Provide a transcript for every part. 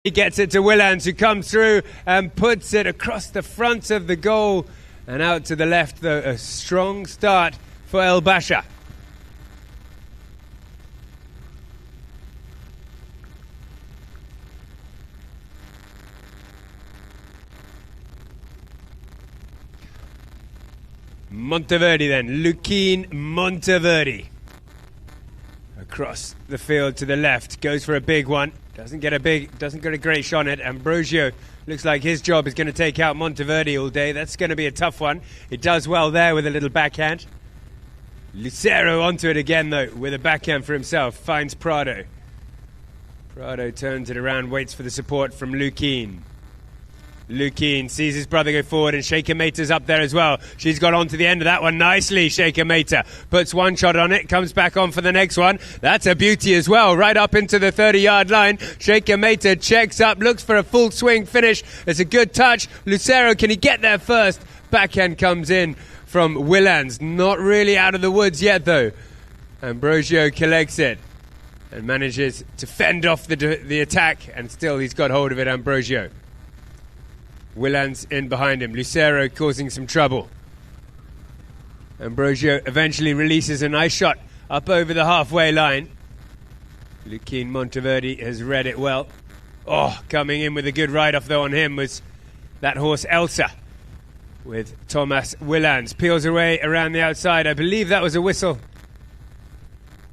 He gets it to Willans, who comes through and puts it across the front of the goal and out to the left, though. A strong start for El Basha. Monteverdi then, Luquin Monteverdi. Across the field to the left, goes for a big one. Doesn't get a great shot on it. Ambrosio looks like his job is going to take out Monteverdi all day. That's going to be a tough one. He does well there with a little backhand. Lucero onto it again, though, with a backhand for himself. Finds Prado. Prado turns it around, waits for the support from Luquin. Luquin sees his brother go forward, and Sheikha Meta's up there as well. She's got on to the end of that one nicely. Sheikha Meta puts one shot on it, comes back on for the next one. That's a beauty as well, right up into the 30-yard line. Sheikha Meta checks up, looks for a full swing finish. It's a good touch. Lucero, can he get there first? Backhand comes in from Willans. Not really out of the woods yet, though. Ambrosio collects it and manages to fend off the attack, and still he's got hold of it, Ambrosio. Willans in behind him. Lucero causing some trouble. Ambrosio eventually releases a nice shot up over the halfway line. Luquin Monteverdi has read it well. Oh, coming in with a good ride-off though on him was that horse Elsa, with Thomas Willans. Peels away around the outside. I believe that was a whistle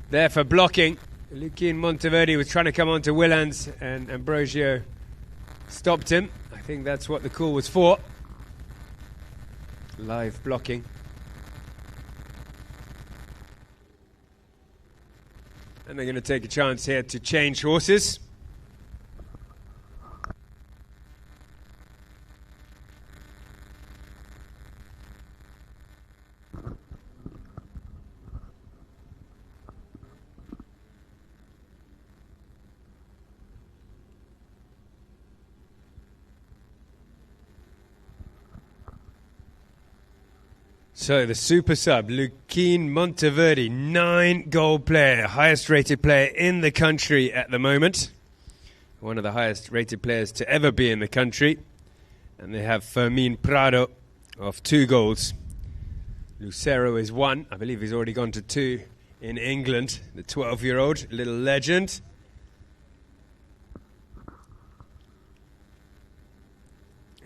there for blocking. Luquin Monteverdi was trying to come on to Willans, and Ambrosio stopped him. I think that's what the call was for. Live blocking. And they're going to take a chance here to change horses. So the super sub, Luquin Monteverdi, 9-goal player, highest rated player in the country at the moment. One of the highest rated players to ever be in the country. And they have Fermin Prado of 2 goals. Lucero is 1. I believe he's already gone to 2 in England. The 12-year-old, little legend.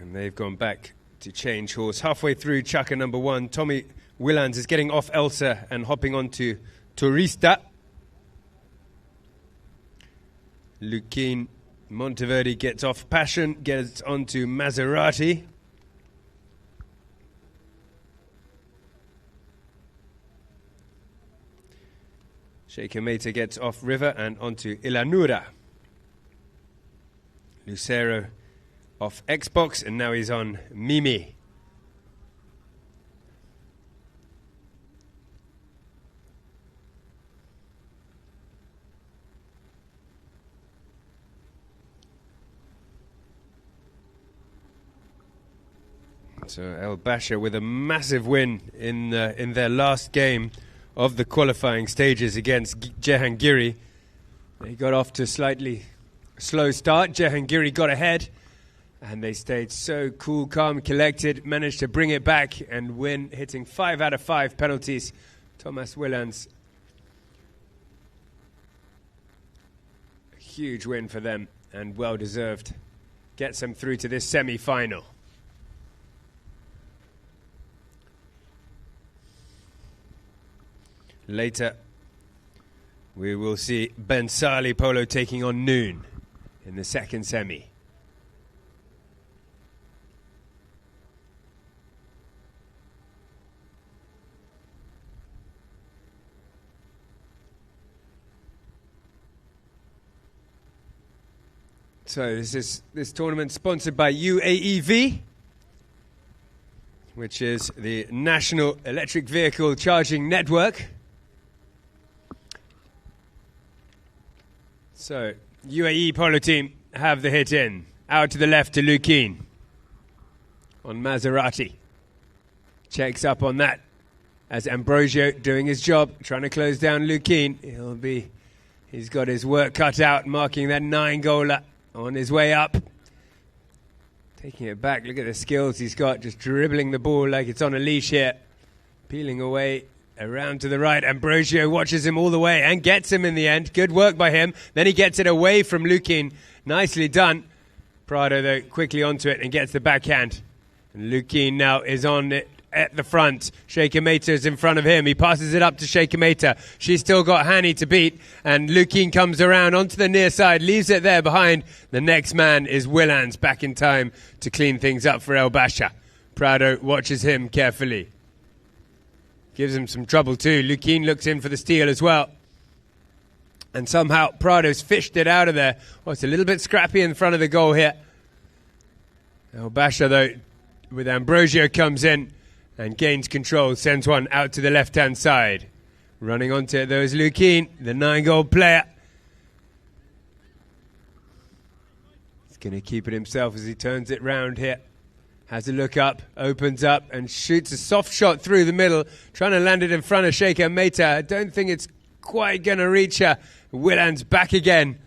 And they've gone back to change horse. Halfway through Chaka number 1, Tommy Willans is getting off Elsa and hopping on to Turista. Luquin Monteverdi gets off Passion, gets on to Maserati. Sheikha Meta gets off River and onto Ilanura. Lucero off Xbox, and now he's on Mimi. So El Basha with a massive win in their last game of the qualifying stages against Jehangiri. They got off to a slightly slow start. Jehangiri got ahead, and they stayed so cool, calm, collected, managed to bring it back and win, hitting 5 out of 5 penalties. Thomas Willans, a huge win for them and well-deserved. Gets them through to this semi-final. Later, we will see Ben Sali Polo taking on Noon in the second semi. So this tournament sponsored by UAEV, which is the National Electric Vehicle Charging Network. So UAE Polo team have the hit in. Out to the left to Luquin on Maserati. Checks up on that as Ambrosio doing his job, trying to close down Luquin. He's got his work cut out, marking that 9-goaler on his way up. Taking it back, look at the skills he's got, just dribbling the ball like it's on a leash here. Peeling away around to the right. Ambrosio watches him all the way and gets him in the end. Good work by him. Then he gets it away from Lukin. Nicely done. Prado, though, quickly onto it and gets the backhand. And Lukin now is on it at the front. Sheikha Mehta is in front of him. He passes it up to Sheikha Mehta. She's still got Hani to beat. And Lukin comes around onto the near side, leaves it there behind. The next man is Willans, back in time to clean things up for El Basha. Prado watches him carefully. Gives him some trouble too. Lukin looks in for the steal as well. And somehow Prado's fished it out of there. Oh, it's a little bit scrappy in front of the goal here. El Basha, though, with Ambrosio, comes in and gains control, sends one out to the left-hand side. Running onto it, though, is Lukin, the 9-goal player. He's going to keep it himself as he turns it round here. Has a look up, opens up, and shoots a soft shot through the middle, trying to land it in front of Sheikha Mehta. I don't think it's quite going to reach her. Willans back again.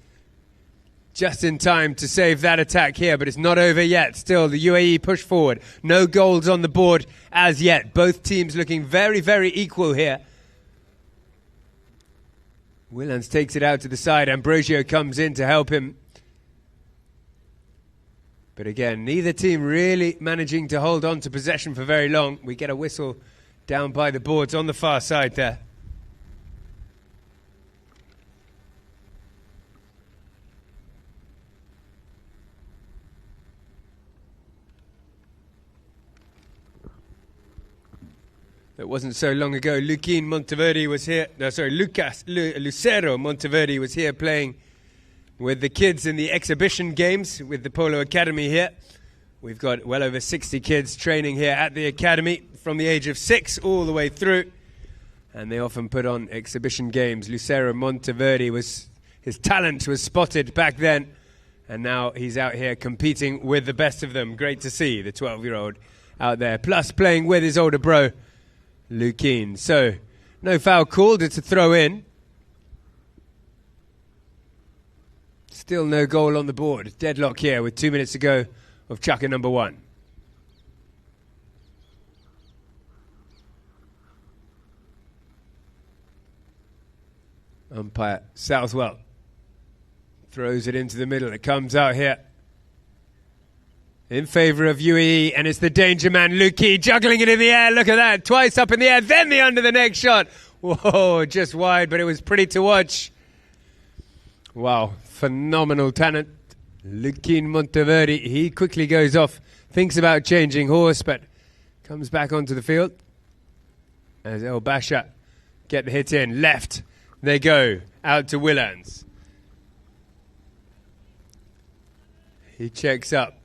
Just in time to save that attack here, but it's not over yet. Still, the UAE push forward. No goals on the board as yet. Both teams looking very, very equal here. Willans takes it out to the side. Ambrosio comes in to help him. But again, neither team really managing to hold on to possession for very long. We get a whistle down by the boards on the far side there. It wasn't so long ago. Lucero Monteverde was here playing with the kids in the exhibition games with the Polo Academy here. We've got well over 60 kids training here at the academy from the age of 6 all the way through. And they often put on exhibition games. Lucero Monteverde, his talent was spotted back then. And now he's out here competing with the best of them. Great to see the 12-year-old out there. Plus playing with his older bro, Lukin. So, no foul called. It's a throw in. Still no goal on the board. Deadlock here with 2 minutes to go of chukker number 1. Umpire Southwell throws it into the middle. It comes out here in favour of UAE, and it's the danger man, Luki, juggling it in the air. Look at that. Twice up in the air, then the under the neck shot. Whoa, just wide, but it was pretty to watch. Wow, phenomenal talent. Lukin Monteverde, he quickly goes off, thinks about changing horse, but comes back onto the field. As El Basha get the hit in. Left, they go, out to Willans. He checks up.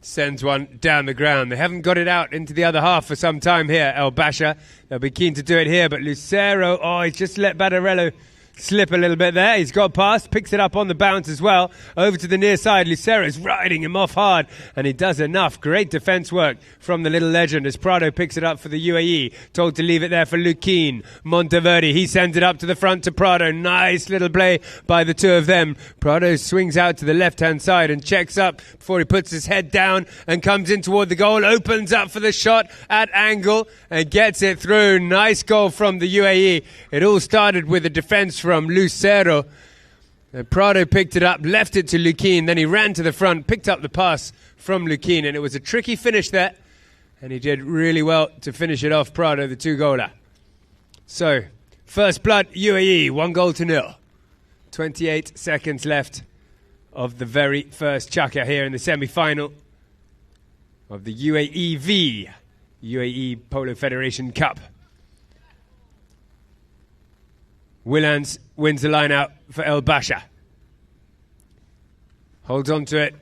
Sends one down the ground. They haven't got it out into the other half for some time here, El Basha. They'll be keen to do it here, but Lucero, he's just let Badarello slip a little bit there. He's got past, picks it up on the bounce as well. Over to the near side. Lucero's riding him off hard, and he does enough. Great defense work from the little legend as Prado picks it up for the UAE. Told to leave it there for Lukin Monteverde. He sends it up to the front to Prado. Nice little play by the two of them. Prado swings out to the left-hand side and checks up before he puts his head down and comes in toward the goal. Opens up for the shot at angle and gets it through. Nice goal from the UAE. It all started with a defense from Lucero. Prado picked it up, left it to Lukin, then he ran to the front, picked up the pass from Lukin, and it was a tricky finish there, and he did really well to finish it off, Prado, the 2-goaler. So, first blood, UAE, 1-0. 28 seconds left of the very first chukker here in the semi-final of the UAE Polo Federation Cup. Willans wins the line out for El Basha. Holds on to it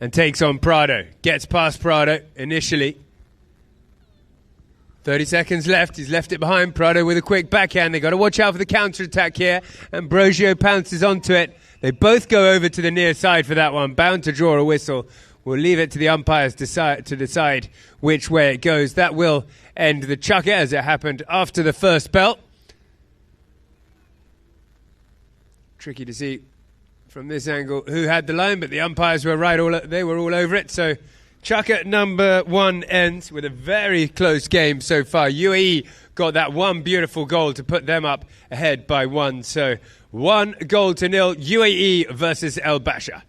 and takes on Prado. Gets past Prado initially. 30 seconds left. He's left it behind. Prado with a quick backhand. They've got to watch out for the counter-attack here. Ambrosio pounces onto it. They both go over to the near side for that one. Bound to draw a whistle. We'll leave it to the umpires to decide which way it goes. That will end the chukker as it happened after the first bell. Tricky to see from this angle who had the line, but the umpires were right. They were all over it. So chukker number 1 ends with a very close game so far. UAE got that one beautiful goal to put them up ahead by 1. So 1-0 UAE versus Al Basha.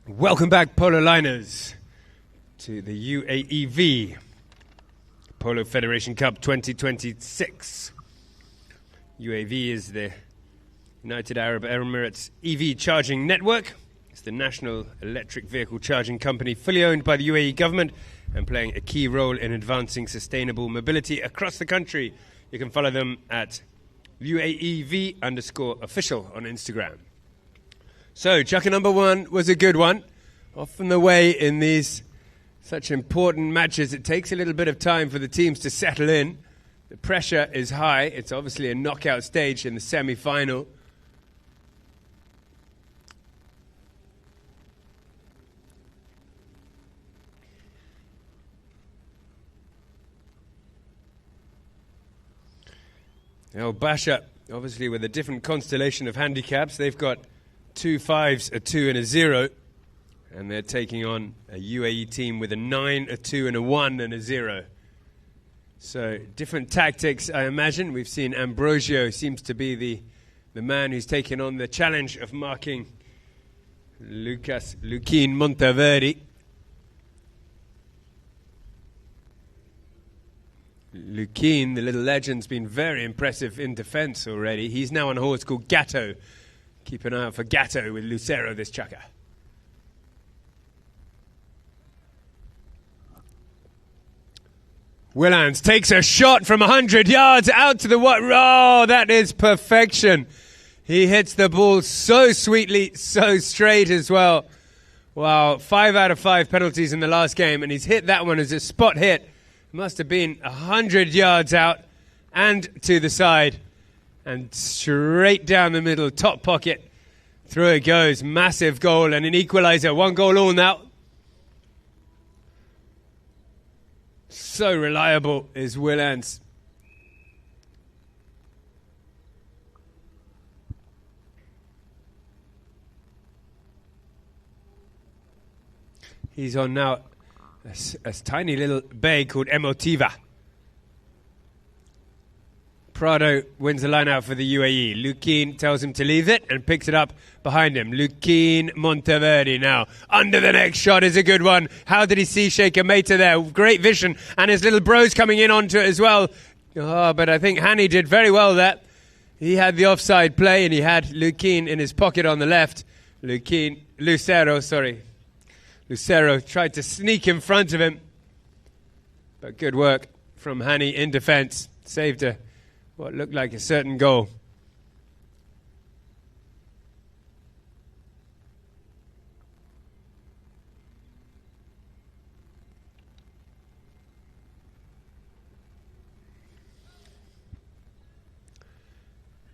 Welcome back, Polo liners, to the UAEV Polo Federation Cup 2026. UAV is the United Arab Emirates EV charging network. It's the national electric vehicle charging company fully owned by the UAE government and playing a key role in advancing sustainable mobility across the country. You can follow them at UAEV_official on Instagram. So, chukker number 1 was a good one. Often the way in these such important matches, it takes a little bit of time for the teams to settle in. The pressure is high. It's obviously a knockout stage in the semi-final. Al Basha, obviously with a different constellation of handicaps, they've got 2 5s, a 2 and a 0. And they're taking on a UAE team with a 9, a 2 and a 1 and a 0. So different tactics, I imagine. We've seen Ambrosio seems to be the man who's taken on the challenge of marking Luquin Monteverde. Luquin, the little legend's been very impressive in defence already. He's now on a horse called Gatto. Keep an eye out for Gatto with Lucero this chukker. Willans takes a shot from 100 yards out to the what? Oh, that is perfection. He hits the ball so sweetly, so straight as well. Wow, 5 out of 5 penalties in the last game, and he's hit that one as a spot hit. Must have been 100 yards out and to the side. And straight down the middle, top pocket. Through it goes. Massive goal and an equaliser. 1 goal all now. So reliable is Willans. He's on now a tiny little bay called Emotiva. Prado wins the line out for the UAE. Luquin tells him to leave it and picks it up behind him. Luquin Monteverde now. Under the next shot is a good one. How did he see Shaker Meta there? Great vision. And his little bro's coming in onto it as well. Oh, but I think Hani did very well there. He had the offside play and he had Luquin in his pocket on the left. Lucero tried to sneak in front of him. But good work from Hani in defence. Saved what looked like a certain goal.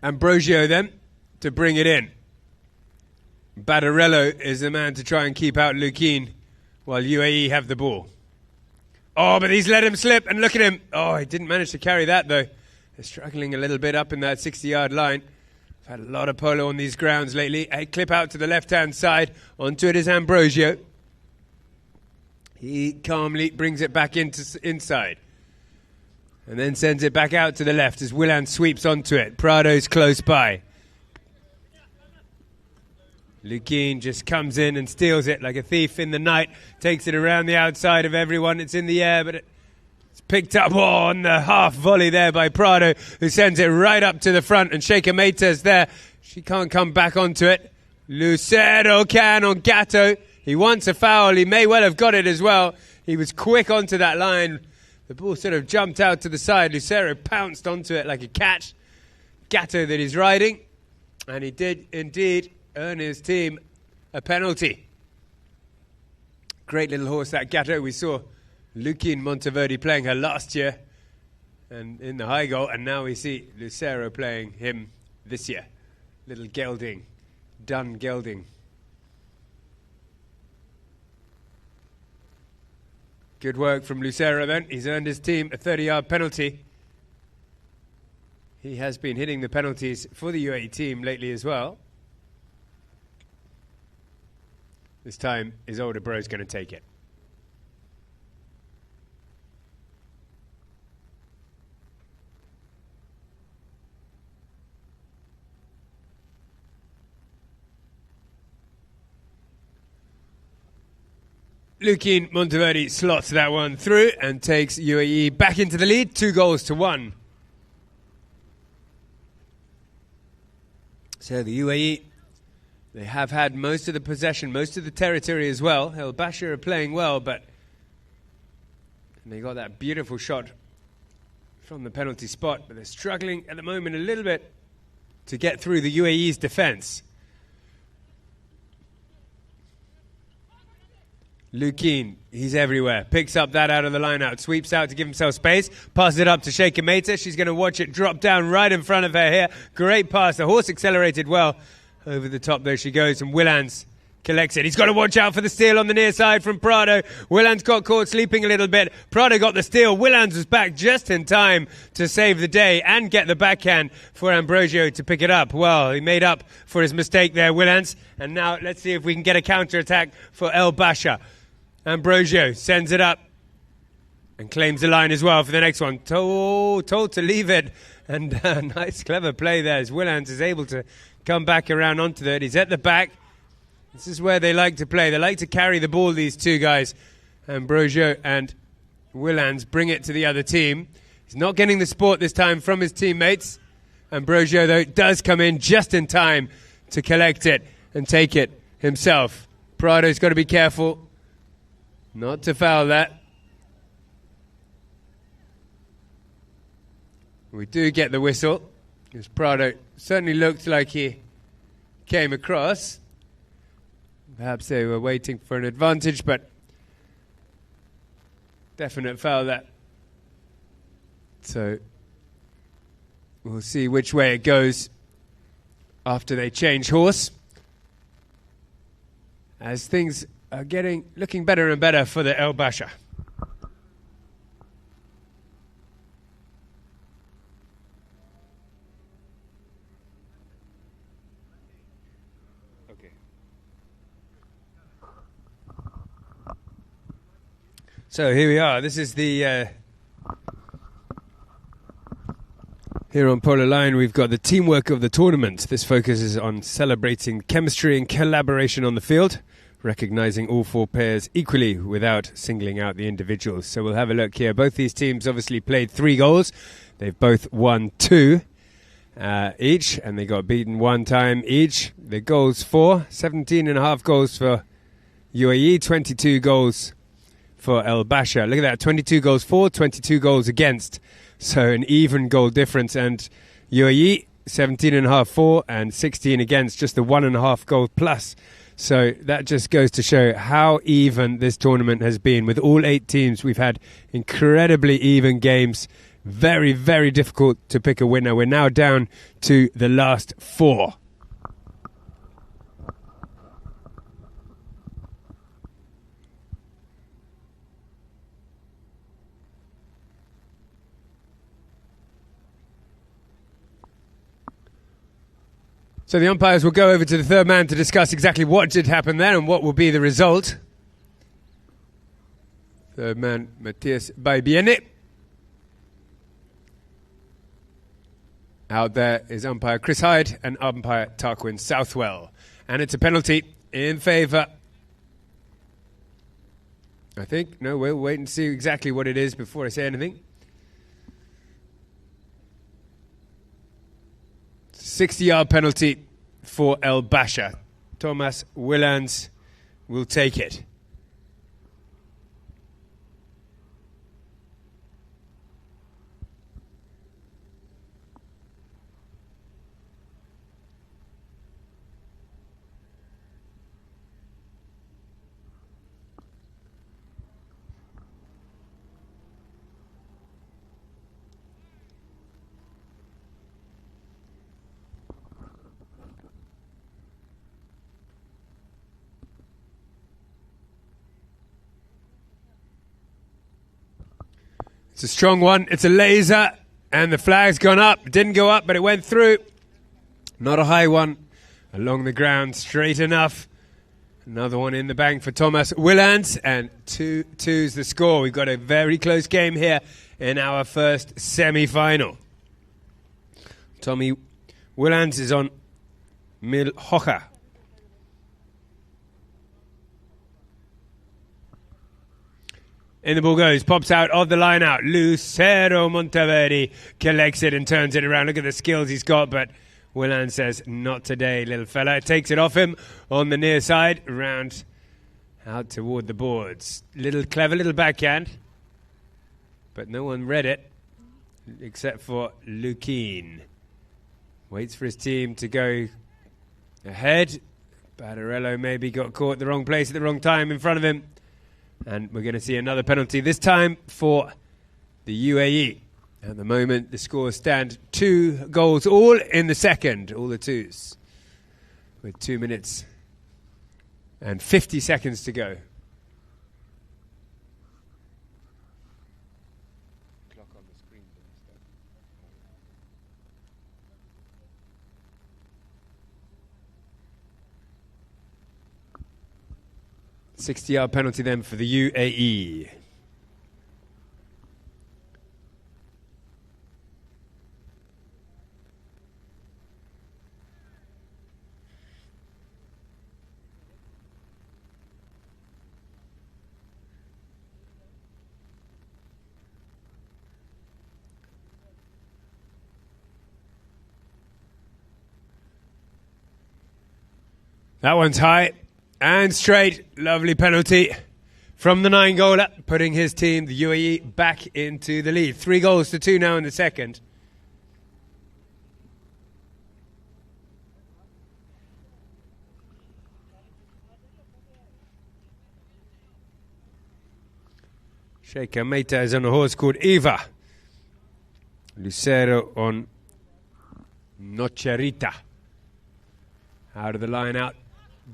Ambrosio then to bring it in. Badarello is the man to try and keep out Luquin while UAE have the ball. Oh, but he's let him slip, and look at him. Oh, he didn't manage to carry that, though. They're struggling a little bit up in that 60-yard line. I've had a lot of polo on these grounds lately. A clip out to the left-hand side. Onto it is Ambrosio. He calmly brings it back inside. And then sends it back out to the left as Willan sweeps onto it. Prado's close by. Lukin just comes in and steals it like a thief in the night. Takes it around the outside of everyone. It's in the air, but it's picked up on the half volley there by Prado, who sends it right up to the front. And Sheikha Meita's there. She can't come back onto it. Lucero can on Gatto. He wants a foul. He may well have got it as well. He was quick onto that line. The ball sort of jumped out to the side. Lucero pounced onto it like a cat. Gatto that he's riding. And he did indeed earn his team a penalty. Great little horse, that Gatto. We saw Lukin Monteverde playing her last year and in the high goal, and now we see Lucero playing him this year. Little gelding, done gelding. Good work from Lucero then. He's earned his team a 30-yard penalty. He has been hitting the penalties for the UAE team lately as well. This time, his older bro's going to take it. Lukin Monteverde slots that one through and takes UAE back into the lead, 2-1. So the UAE, they have had most of the possession, most of the territory as well. El Bashir are playing well, but they got that beautiful shot from the penalty spot, but they're struggling at the moment a little bit to get through the UAE's defence. Lukin, he's everywhere. Picks up that out of the line out. Sweeps out to give himself space. Passes it up to Sheikha Meita. She's going to watch it drop down right in front of her here. Great pass. The horse accelerated well. Over the top there she goes. And Willans collects it. He's got to watch out for the steal on the near side from Prado. Willans got caught sleeping a little bit. Prado got the steal. Willans was back just in time to save the day and get the backhand for Ambrosio to pick it up. Well, he made up for his mistake there, Willans. And now let's see if we can get a counter-attack for El Basha. Ambrosio sends it up and claims the line as well for the next one. Told to leave it. And nice, clever play there as Willans is able to come back around onto it. He's at the back. This is where they like to play. They like to carry the ball, these two guys. Ambrosio and Willans bring it to the other team. He's not getting the support this time from his teammates. Ambrosio, though, does come in just in time to collect it and take it himself. Prado's got to be careful not to foul that. We do get the whistle, because Prado certainly looked like he came across. Perhaps they were waiting for an advantage, but definite foul that. So we'll see which way it goes after they change horse, as things are looking better and better for the El Basha. Okay. So here we are. This is the here on Polo Line, we've got the teamwork of the tournament. This focuses on celebrating chemistry and collaboration on the field, recognizing all four pairs equally without singling out the individuals. So we'll have a look here. Both these teams obviously played 3 goals. They've both won 2 each, and they got beaten 1 time each. The goals for 17.5 goals for UAE, 22 goals for El Basha. Look at that, 22 goals for, 22 goals against. So an even goal difference, and UAE 17.5 for and 16 against, just the 1.5 goal plus. So that just goes to show how even this tournament has been. With all 8 teams, we've had incredibly even games. Very, very difficult to pick a winner. We're now down to the last 4. So the umpires will go over to the third man to discuss exactly what did happen there and what will be the result. Third man, Matthias Baibiene. Out there is umpire Chris Hyde and umpire Tarquin Southwell. And it's a penalty in favour. I think. No, we'll wait and see exactly what it is before I say anything. 60-yard penalty for El Basha. Thomas Willans will take it. It's a strong one. It's a laser. And the flag's gone up. It didn't go up, but it went through. Not a high one. Along the ground, straight enough. Another one in the bank for Thomas Willans. And 2-2's the score. We've got a very close game here in our first semi-final. Tommy Willans is on Milhoja. In the ball goes, pops out of the line out. Lucero Monteverde collects it and turns it around. Look at the skills he's got, but Willan says, not today, little fella. Takes it off him on the near side, round out toward the boards. Clever little backhand, but no one read it except for Lukin. Waits for his team to go ahead. Badarello maybe got caught the wrong place at the wrong time in front of him. And we're going to see another penalty, this time for the UAE. At the moment, the scores stand 2 goals all in the second, all the twos, with 2 minutes and 50 seconds to go. Clock on the screen. 60-yard penalty then for the UAE. That one's high and straight. Lovely penalty from the 9-goaler, putting his team, the UAE, back into the lead. 3-2 now in the second. Sheikh Meita is on a horse called Eva. Lucero on Nocherita. Out of the line out.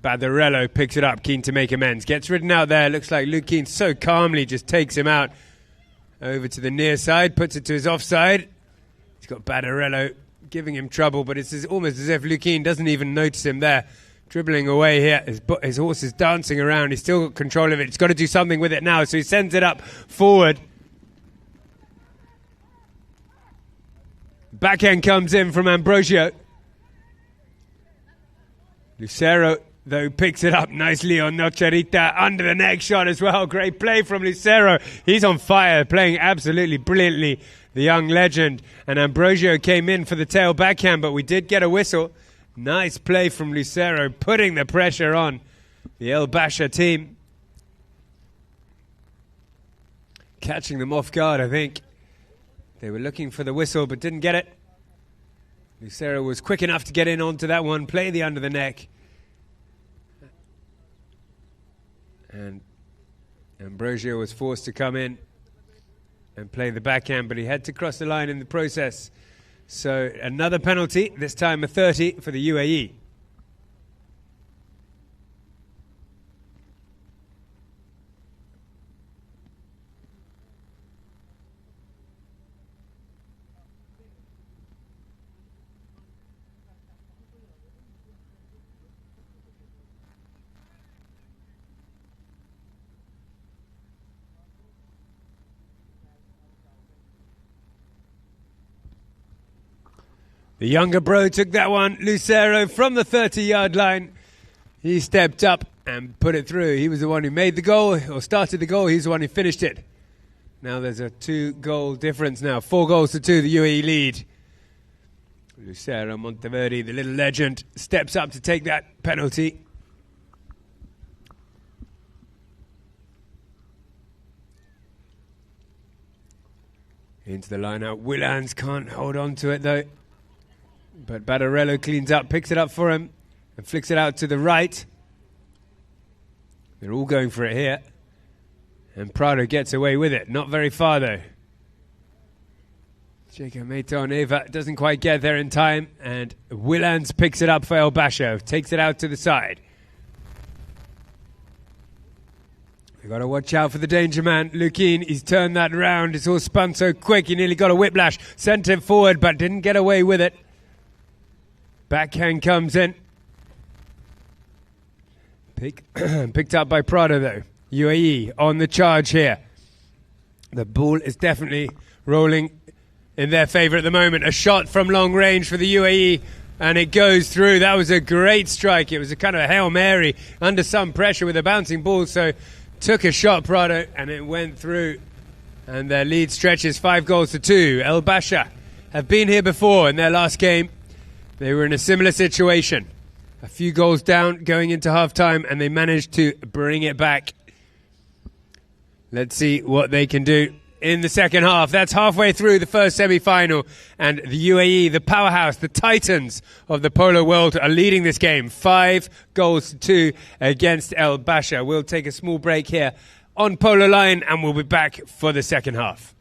Badarello picks it up, keen to make amends. Gets ridden out there. Looks like Luke Keane so calmly just takes him out. Over to the near side, puts it to his offside. He's got Badarello giving him trouble, but it's almost as if Luke Keane doesn't even notice him there. Dribbling away here. His horse is dancing around. He's still got control of it. He's got to do something with it now, so he sends it up forward. Backhand comes in from Ambrosio. Lucero, though, picks it up nicely on Nocherita. Under the neck shot as well. Great play from Lucero. He's on fire, playing absolutely brilliantly, the young legend. And Ambrosio came in for the tail backhand, but we did get a whistle. Nice play from Lucero, putting the pressure on the El Basha team. Catching them off guard, I think. They were looking for the whistle, but didn't get it. Lucero was quick enough to get in onto that one, play the under the neck. And Ambrosio was forced to come in and play the backhand, but he had to cross the line in the process. So another penalty, this time a 30 for the UAE. The younger bro took that one. Lucero from the 30-yard line. He stepped up and put it through. He was the one who made the goal, or started the goal. He's the one who finished it. Now there's a 2-goal difference now. 4 goals to 2, the UAE lead. Lucero Monteverde, the little legend, steps up to take that penalty. Into the line out. Willans can't hold on to it though. But Badarello cleans up, picks it up for him, and flicks it out to the right. They're all going for it here. And Prado gets away with it. Not very far though. Jacob Meiton-Eva doesn't quite get there in time. And Willans picks it up for El Basho. Takes it out to the side. You've got to watch out for the danger man. Lukin, he's turned that round. It's all spun so quick. He nearly got a whiplash. Sent it forward, but didn't get away with it. Backhand comes in. Picked up by Prado, though. UAE on the charge here. The ball is definitely rolling in their favour at the moment. A shot from long range for the UAE, and it goes through. That was a great strike. It was a kind of a Hail Mary under some pressure with a bouncing ball, so took a shot, Prado, and it went through. And their lead stretches 5 goals to 2. El Basha have been here before in their last game. They were in a similar situation. A few goals down going into half-time, and they managed to bring it back. Let's see what they can do in the second half. That's halfway through the first semi-final, and the UAE, the powerhouse, the titans of the polo world, are leading this game. 5 goals to 2 against El Basha. We'll take a small break here on Polo Line, and we'll be back for the second half.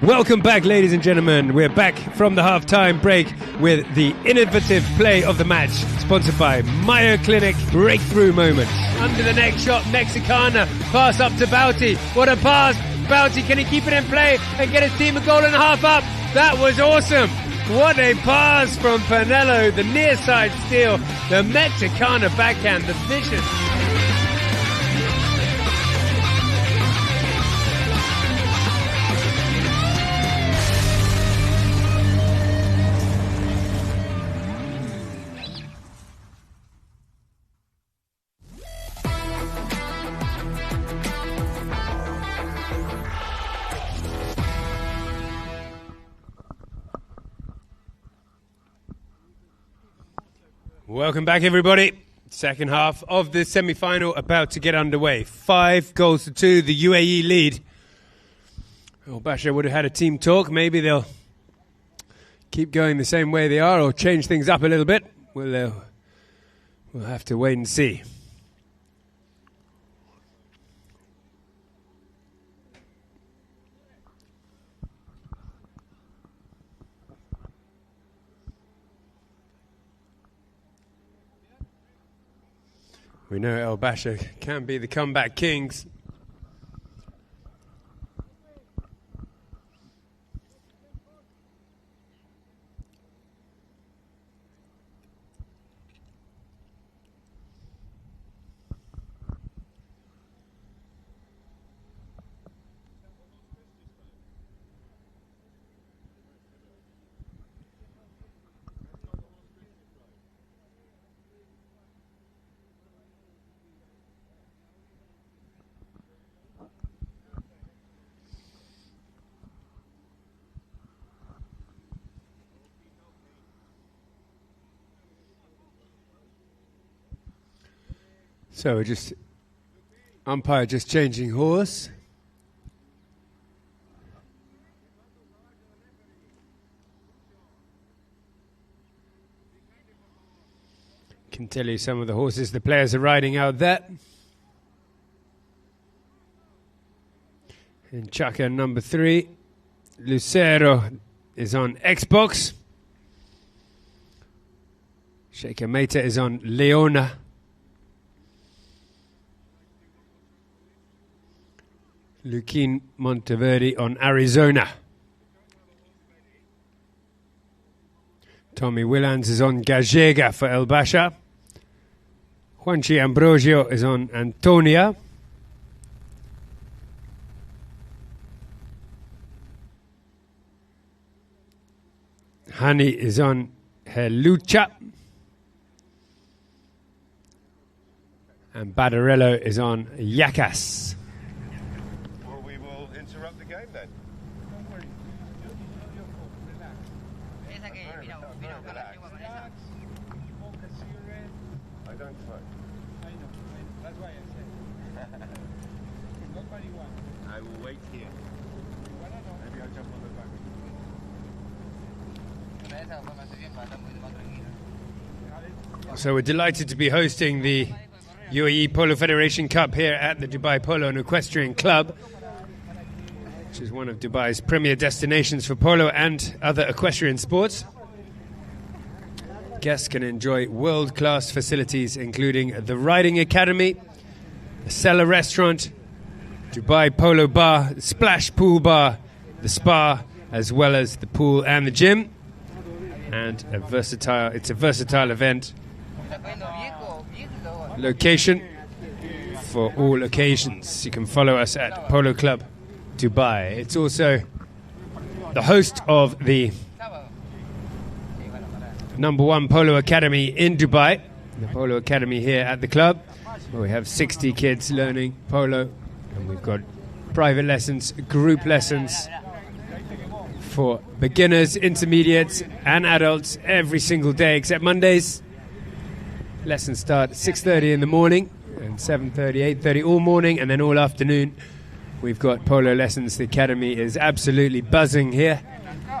Welcome back, ladies and gentlemen. We're back from the half-time break with the innovative play of the match, sponsored by Mayo Clinic Breakthrough Moment. Under the neck shot, Mexicana, pass up to Bouty. What a pass! Bouty, can he keep it in play and get his team a goal and a half up? That was awesome! What a pass from Panello, the near side steal, the Mexicana backhand, the vicious. Welcome back, everybody. Second half of the semi-final about to get underway. 5 goals to 2, the UAE lead. El Basha would have had a team talk. Maybe they'll keep going the same way they are or change things up a little bit. We'll have to wait and see. We know El Basha can be the comeback kings. So we're just umpire just changing horse. Can tell you some of the horses the players are riding out there. In Chaka number 3, Lucero is on Xbox. Sheikha Meta is on Leona. Luquin Monteverde on Arizona. Tommy Willans is on Gajega for El Basha. Juanchi Ambrosio is on Antonia. Hani is on Helucha. And Badarello is on Yacas. Well, we will interrupt the game then. I don't smoke. I know. That's why I said. Nobody wants. I will wait here. Maybe I'll jump on the back. So we're delighted to be hosting the UAE Polo Federation Cup here at the Dubai Polo and Equestrian Club, which is one of Dubai's premier destinations for polo and other equestrian sports. Guests can enjoy world-class facilities including the Riding Academy, the Cellar Restaurant, Dubai Polo Bar, the Splash Pool Bar, the Spa, as well as the pool and the gym. And it's a versatile event. Location for all occasions. You can follow us at Polo Club Dubai. It's also the host of the #1 Polo Academy in Dubai, the Polo Academy here at the club, where we have 60 kids learning polo, and we've got private lessons, group lessons for beginners, intermediates and adults every single day except Mondays. Lessons start at 6:30 in the morning and 7:30, 8:30 all morning, and then all afternoon we've got polo lessons. The academy is absolutely buzzing here.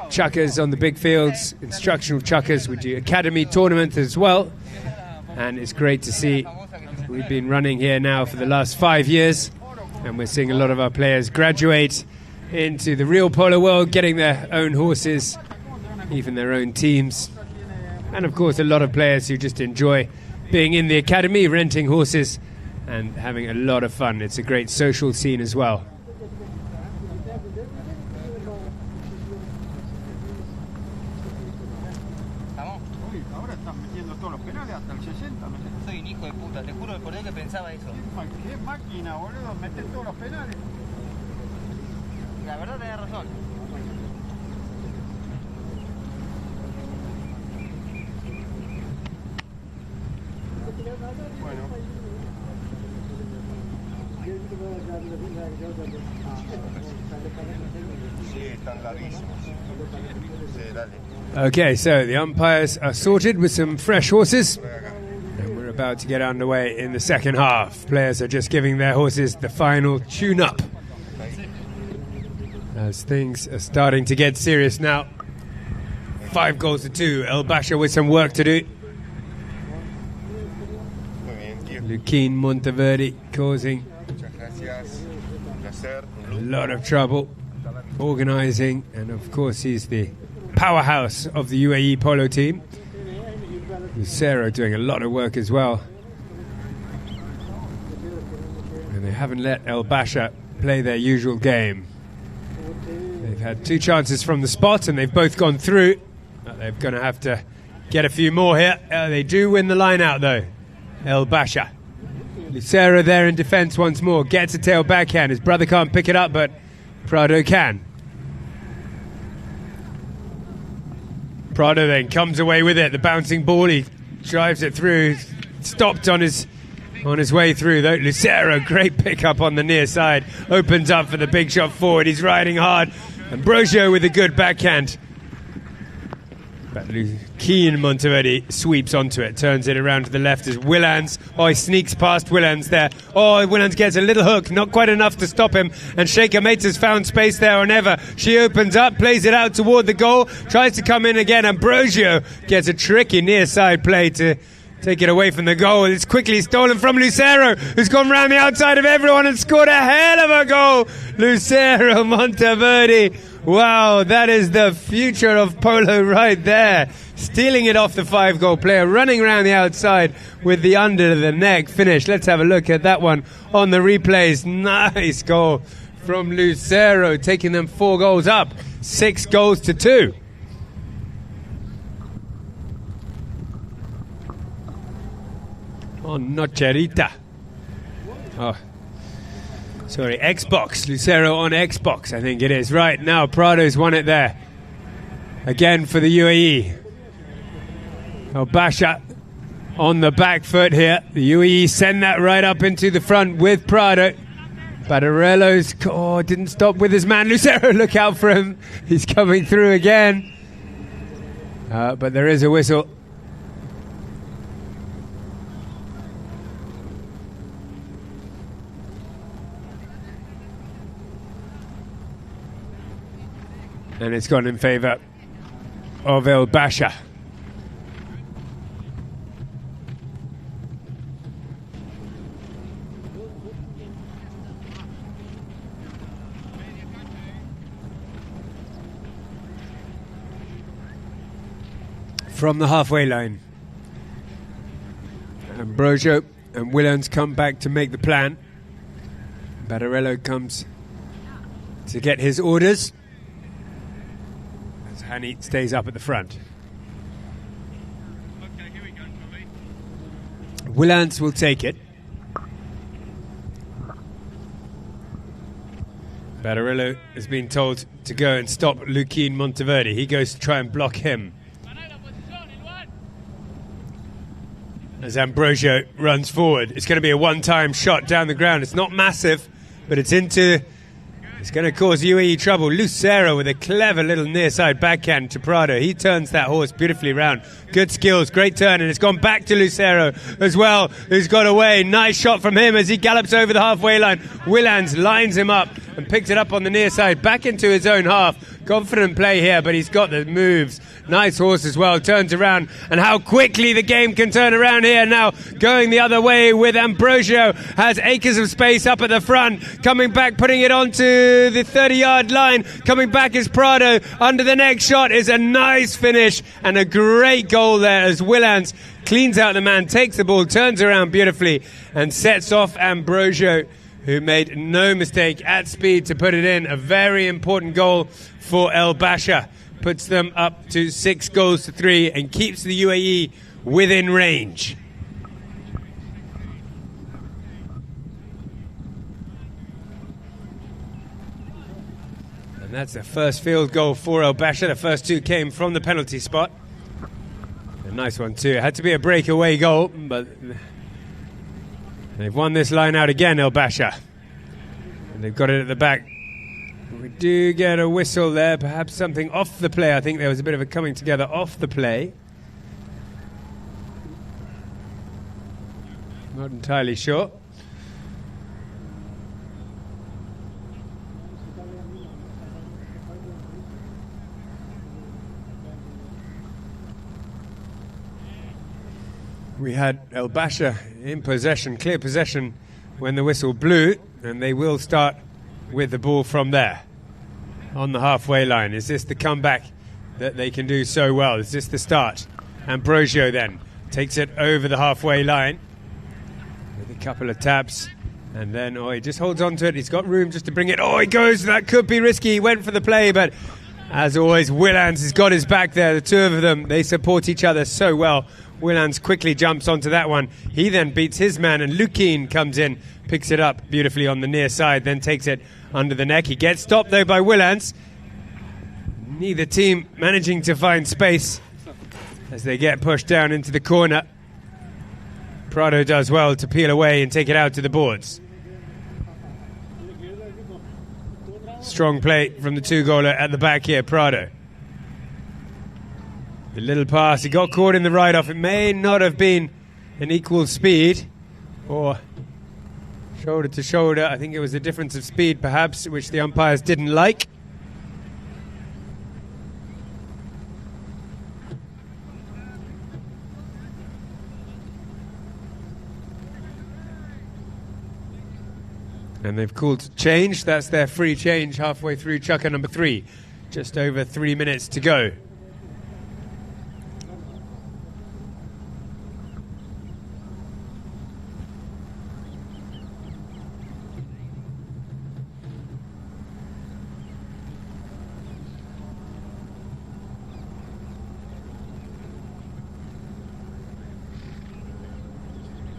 Chuckers on the big fields, instructional chuckers. We do academy tournament as well, and it's great to see. We've been running here now for the last 5 years, and we're seeing a lot of our players graduate into the real polo world, getting their own horses, even their own teams, and of course a lot of players who just enjoy being in the academy, renting horses and having a lot of fun. It's a great social scene as well. Ahora están metiendo todos los penales hasta el 60. Soy un hijo de puta, te juro por Dios que pensaba eso. ¿Qué máquina, boludo? Meter todos los penales. La verdad tenés razón. Bueno. Sí, están larguísimos. Sí, dale. Okay, so the umpires are sorted with some fresh horses, and we're about to get underway in the second half. Players are just giving their horses the final tune-up as things are starting to get serious now. 5-2. El Basha with some work to do. Luquin Monteverde causing a lot of trouble organising, and of course he's the powerhouse of the UAE polo team. Lucero doing a lot of work as well, and they haven't let El Basha play their usual game. They've had 2 chances from the spot and they've both gone through. They're going to have to get a few more here. They do win the line out though, El Basha. Lucero there in defence once more, gets a tail backhand. His brother can't pick it up, but Prado can. Prado then comes away with it. The bouncing ball, he drives it through. Stopped on his way through though. Lucero, great pickup on the near side. Opens up for the big shot forward. He's riding hard. Ambrosio with a good backhand. But Keen Monteverde sweeps onto it, turns it around to the left as Willans. Oh, he sneaks past Willans there. Oh, Willans gets a little hook, not quite enough to stop him. And Sheikha Mates has found space there on Eva. She opens up, plays it out toward the goal, tries to come in again. Ambrosio gets a tricky near side play to take it away from the goal. It's quickly stolen from Lucero, who's gone round the outside of everyone and scored a hell of a goal. Lucero Monteverde. Wow, that is the future of polo right there. Stealing it off the 5-goal player, running around the outside with the under the neck finish. Let's have a look at that one on the replays. Nice goal from Lucero, taking them 4 goals up, 6 goals to 2. Oh, Nocherita. Oh. Sorry, Xbox. Lucero on Xbox, I think it is. Right, now Prado's won it there. Again for the UAE. Basha on the back foot here. The UAE send that right up into the front with Prado. Badarello's, didn't stop with his man. Lucero, look out for him. He's coming through again. But there is a whistle. And it's gone in favour of El Basha. From the halfway line. Ambrosio and Willans come back to make the plan. Badarello comes to get his orders. Hani stays up at the front. Okay, here we go, Tommy. Willans will take it. Badarello has been told to go and stop Luquin Monteverde. He goes to try and block him. As Ambrosio runs forward, it's going to be a one-time shot down the ground. It's not massive, but it's into... It's going to cause UAE trouble. Lucero with a clever little near-side backhand to Prado. He turns that horse beautifully round. Good skills, great turn, and it's gone back to Lucero as well, who's got away. Nice shot from him as he gallops over the halfway line. Willans lines him up and picks it up on the near side, back into his own half. Confident play here, but he's got the moves. Nice horse as well, turns around, and how quickly the game can turn around here now. Going the other way with Ambrosio, has acres of space up at the front, coming back, putting it onto the 30-yard line. Coming back is Prado, under the next shot is a nice finish, and a great goal there as Willans cleans out the man, takes the ball, turns around beautifully, and sets off Ambrosio, who made no mistake at speed to put it in. A very important goal for El Basha. Puts them up to 6 goals to 3 and keeps the UAE within range. And that's the first field goal for El Basha. The first 2 came from the penalty spot. A nice one too. It had to be a breakaway goal, but they've won this line out again, El Basha. And they've got it at the back. We do get a whistle there, perhaps something off the play. I think there was a bit of a coming together off the play. Not entirely sure. We had El Basha in possession, clear possession, when the whistle blew, and they will start with the ball from there on the halfway line. Is this the comeback that they can do so well? Is this the start? Ambrosio then takes it over the halfway line with a couple of taps, and then he just holds on to it. He's got room just to bring it. He goes. That could be risky. He went for the play, but as always, Willans has got his back there. The two of them, they support each other so well. Willans quickly jumps onto that one. He then beats his man, and Luquin comes in, picks it up beautifully on the near side, then takes it under the neck. He gets stopped though by Willans. Neither team managing to find space as they get pushed down into the corner. Prado does well to peel away and take it out to the boards. Strong play from the 2-goaler at the back here, Prado. The little pass, he got caught in the ride-off. It may not have been an equal speed or shoulder to shoulder. I think it was a difference of speed perhaps, which the umpires didn't like. And they've called change. That's their free change halfway through chukker number 3. Just over 3 minutes to go.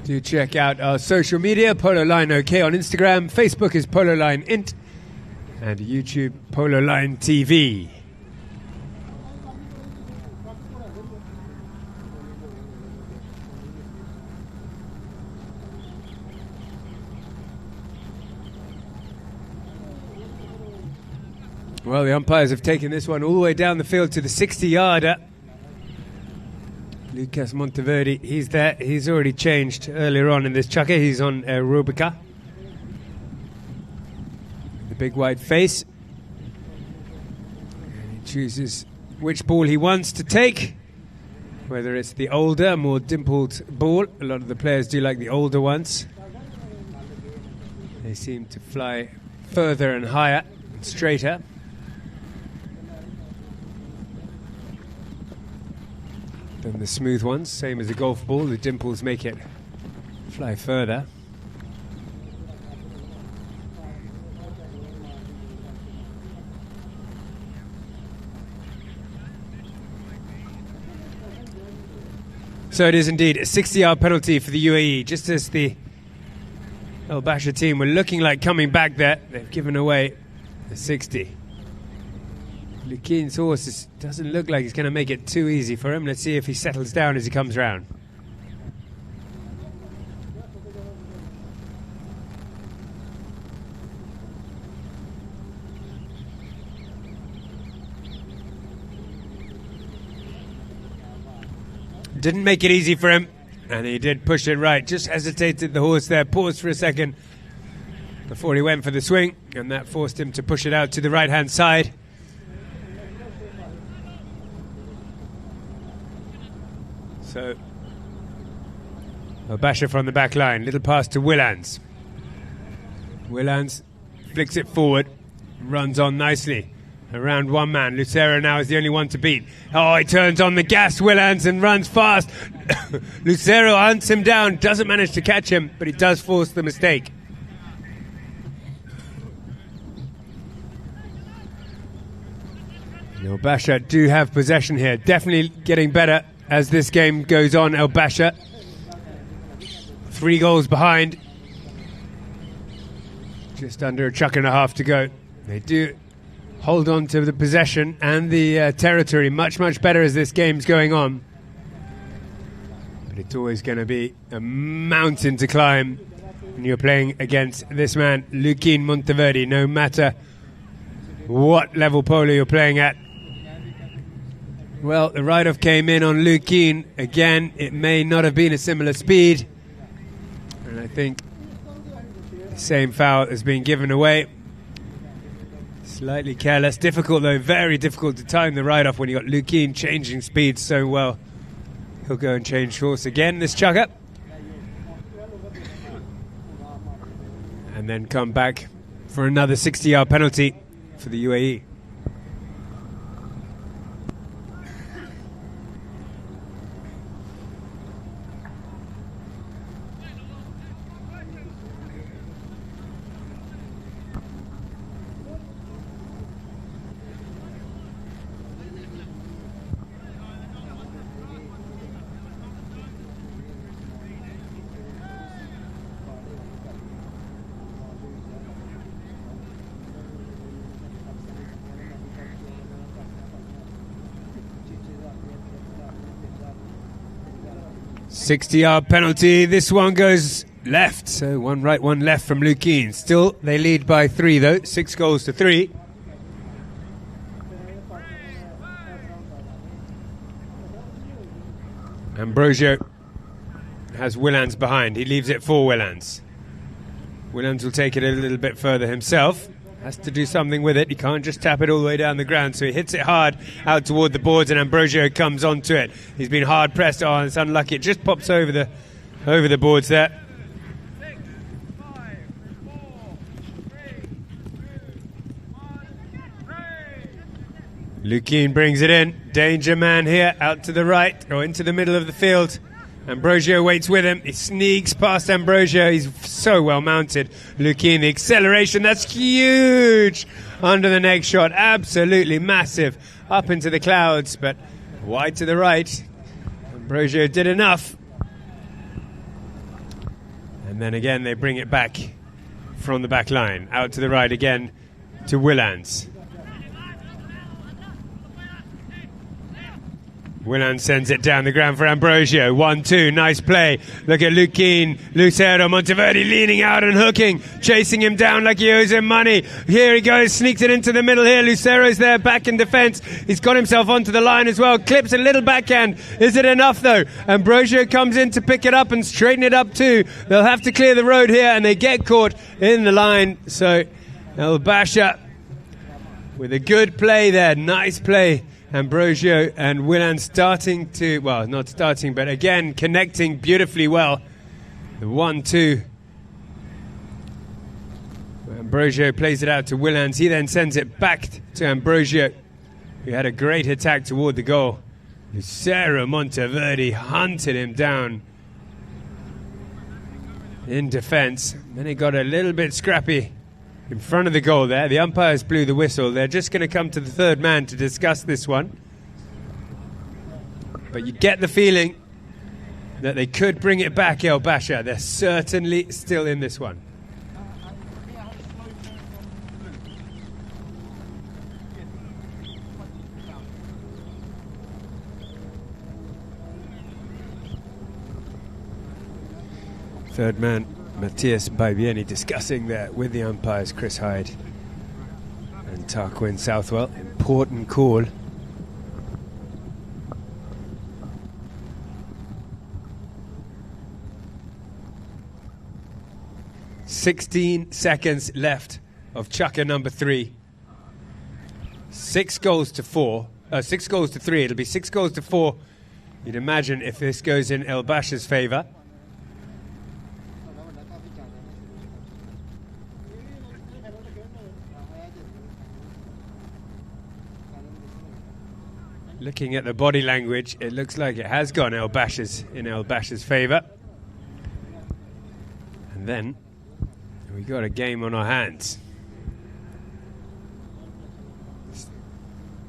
Do check out our social media, Polo Line OK on Instagram, Facebook is Polo Line Int, and YouTube, Polo Line TV. Well, the umpires have taken this one all the way down the field to the 60-yarder. Lucas Monteverde, he's there. He's already changed earlier on in this chukker. He's on Aerobica. The big white face. And he chooses which ball he wants to take. Whether it's the older, more dimpled ball. A lot of the players do like the older ones. They seem to fly further and higher and straighter. Than the smooth ones, same as a golf ball, the dimples make it fly further. So it is indeed a 60-yard penalty for the UAE, just as the El Basha team were looking like coming back there. They've given away the 60. Lukin's horse doesn't look like he's going to make it too easy for him. Let's see if he settles down as he comes round. Didn't make it easy for him, and he did push it right. Just hesitated the horse there, paused for a second before he went for the swing, and that forced him to push it out to the right-hand side. So, Basha from the back line. Little pass to Willans. Willans flicks it forward, runs on nicely around one man. Lucero now is the only one to beat. Oh, he turns on the gas, Willans, and runs fast. Lucero hunts him down, doesn't manage to catch him, but he does force the mistake. El Basha do have possession here, definitely getting better as this game goes on. El Basha 3 goals behind, just under a chuck and a half to go. They do hold on to the possession and the territory much better as this game's going on, but it's always going to be a mountain to climb when you're playing against this man Lukin Monteverde, no matter what level polo you're playing at. Well, the ride-off came in on Lukin. Again, it may not have been a similar speed. And I think the same foul has been given away. Slightly careless. Difficult, though. Very difficult to time the ride-off when you got Lukin changing speed so well. He'll go and change course again, this chukker. And then come back for another 60-yard penalty for the UAE. $60-yard penalty. This one goes left. So 1 right, 1 left from Lukin. Still, they lead by 3 though. 6 goals to 3. Ambrosio has Willans behind. He leaves it for Willans. Willans will take it a little bit further himself. Has to do something with it. He can't just tap it all the way down the ground, so he hits it hard out toward the boards, and Ambrosio comes onto it. He's been hard pressed. Oh, it's unlucky. It just pops over the boards there. 6, 5, 4, 3, 2, 1, Lukin brings it in. Danger man here, out to the right, or into the middle of the field. Ambrosio waits with him. He sneaks past Ambrosio. He's so well mounted. Lukin, the acceleration, that's huge. Under the neck shot, absolutely massive. Up into the clouds, but wide to the right. Ambrosio did enough. And then again, they bring it back from the back line. Out to the right again to Willans. Willans sends it down the ground for Ambrosio. 1-2, nice play. Look at Lukin, Lucero, Monteverde leaning out and hooking, chasing him down like he owes him money. Here he goes, sneaks it into the middle here. Lucero's there, back in defense. He's got himself onto the line as well. Clips a little backhand. Is it enough though? Ambrosio comes in to pick it up and straighten it up too. They'll have to clear the road here, and they get caught in the line. So El Basha with a good play there. Nice play. Ambrosio and Willans starting to, well, not starting, but again connecting beautifully well. The 1-2. Ambrosio plays it out to Willans. He then sends it back to Ambrosio, who had a great attack toward the goal. Lucero Monteverde hunted him down in defense. Then it got a little bit scrappy in front of the goal there. The umpires blew the whistle. They're just going to come to the third man to discuss this one. But you get the feeling that they could bring it back, El Basha. They're certainly still in this one. Third man, Matthias Baibieni, discussing there with the umpires, Chris Hyde and Tarquin Southwell. Important call. "16 seconds left of Chukka number 3. 6 goals to 4. 6 goals to 3. It'll be 6 goals to 4. You'd imagine if this goes in El Basha's favour. Looking at the body language, it looks like it has gone in El Basha's favour. And then we got a game on our hands.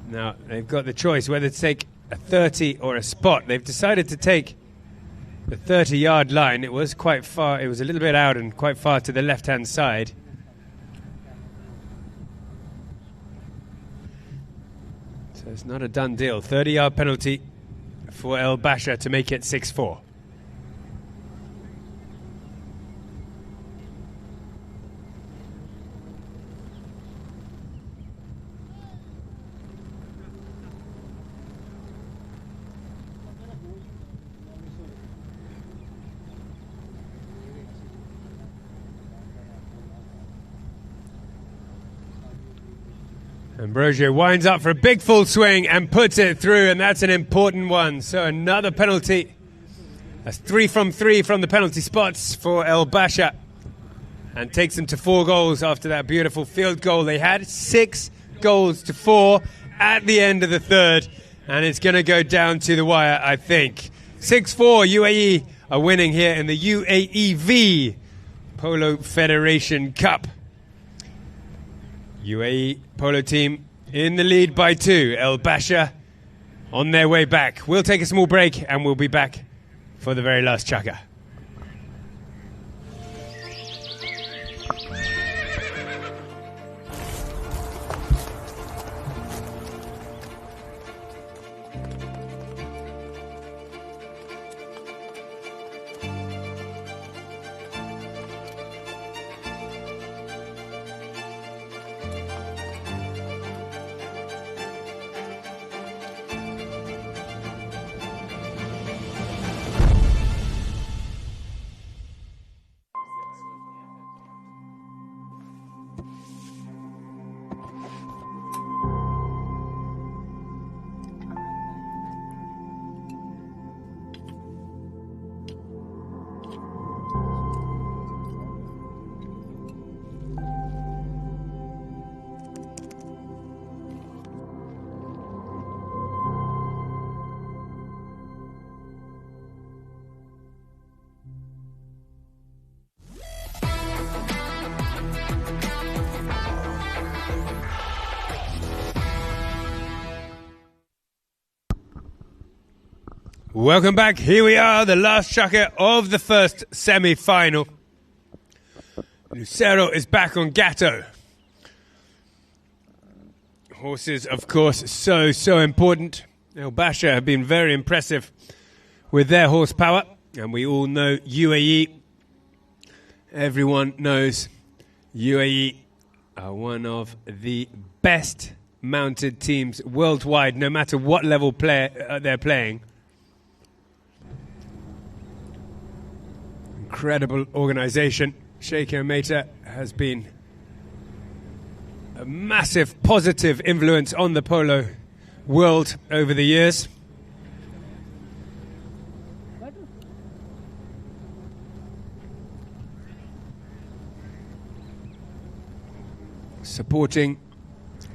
Now they've got the choice whether to take a 30 or a spot. They've decided to take the 30-yard line. It was quite far. It was a little bit out and quite far to the left-hand side. So it's not a done deal. 30-yard penalty for El Basha to make it 6-4. Ambrosio winds up for a big full swing and puts it through, and that's an important one. So another penalty. That's 3 from 3 from the penalty spots for El Basha, and takes them to 4 goals after that beautiful field goal they had. 6 goals to 4 at the end of the third, and it's going to go down to the wire, I think. 6-4, UAE are winning here in the UAE Polo Federation Cup. UAE Polo team in the lead by 2. El Basha on their way back. We'll take a small break and we'll be back for the very last chukka. Welcome back. Here we are, the last chukker of the first semi-final. Lucero is back on Gatto. Horses, of course, so important. El Basha have been very impressive with their horsepower. And we all know UAE. Everyone knows UAE are one of the best mounted teams worldwide, no matter what level they're playing. Incredible organization. Sheikh Mehta has been a massive positive influence on the polo world over the years. Supporting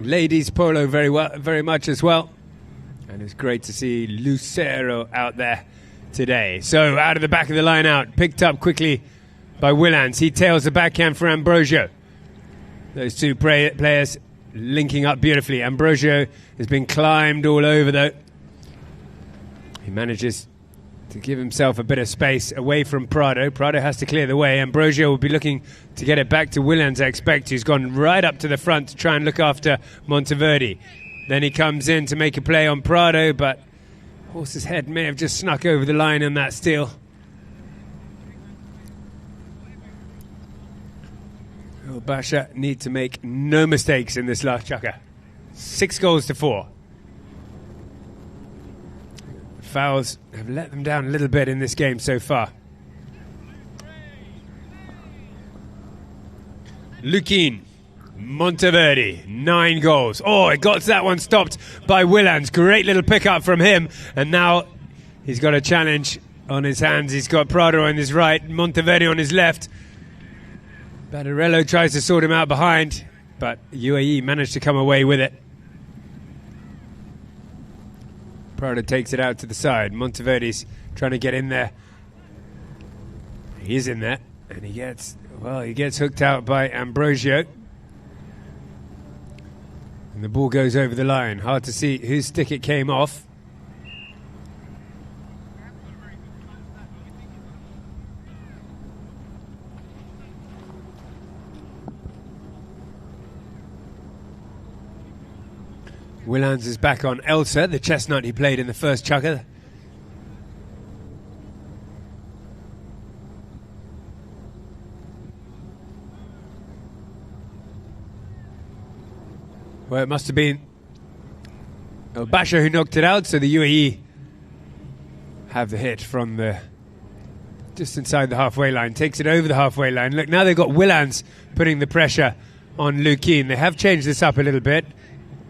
ladies polo very much as well. And it's great to see Lucero out there today. So out of the back of the line out, picked up quickly by Willans. He tails the backhand for Ambrosio. Those two players linking up beautifully. Ambrosio has been climbed all over though. He manages to give himself a bit of space away from Prado. Prado has to clear the way. Ambrosio will be looking to get it back to Willans, I expect. He's gone right up to the front to try and look after Monteverde. Then he comes in to make a play on Prado, but horse's head may have just snuck over the line in that steal. El Basha need to make no mistakes in this last chukker. 6 goals to 4. Fouls have let them down a little bit in this game so far. Luquin, Monteverde, 9 goals. Oh, it got that one stopped by Willans. Great little pickup from him. And now he's got a challenge on his hands. He's got Prado on his right, Monteverde on his left. Badarello tries to sort him out behind, but UAE managed to come away with it. Prado takes it out to the side. Monteverde's trying to get in there. He's in there, and he gets hooked out by Ambrosio. And the ball goes over the line. Hard to see whose stick it came off. Willans is back on Elsa, the chestnut he played in the first chukker. Well, it must have been El Basha who knocked it out, so the UAE have the hit from just inside the halfway line. Takes it over the halfway line. Look, now they've got Willans putting the pressure on Luquin. They have changed this up a little bit.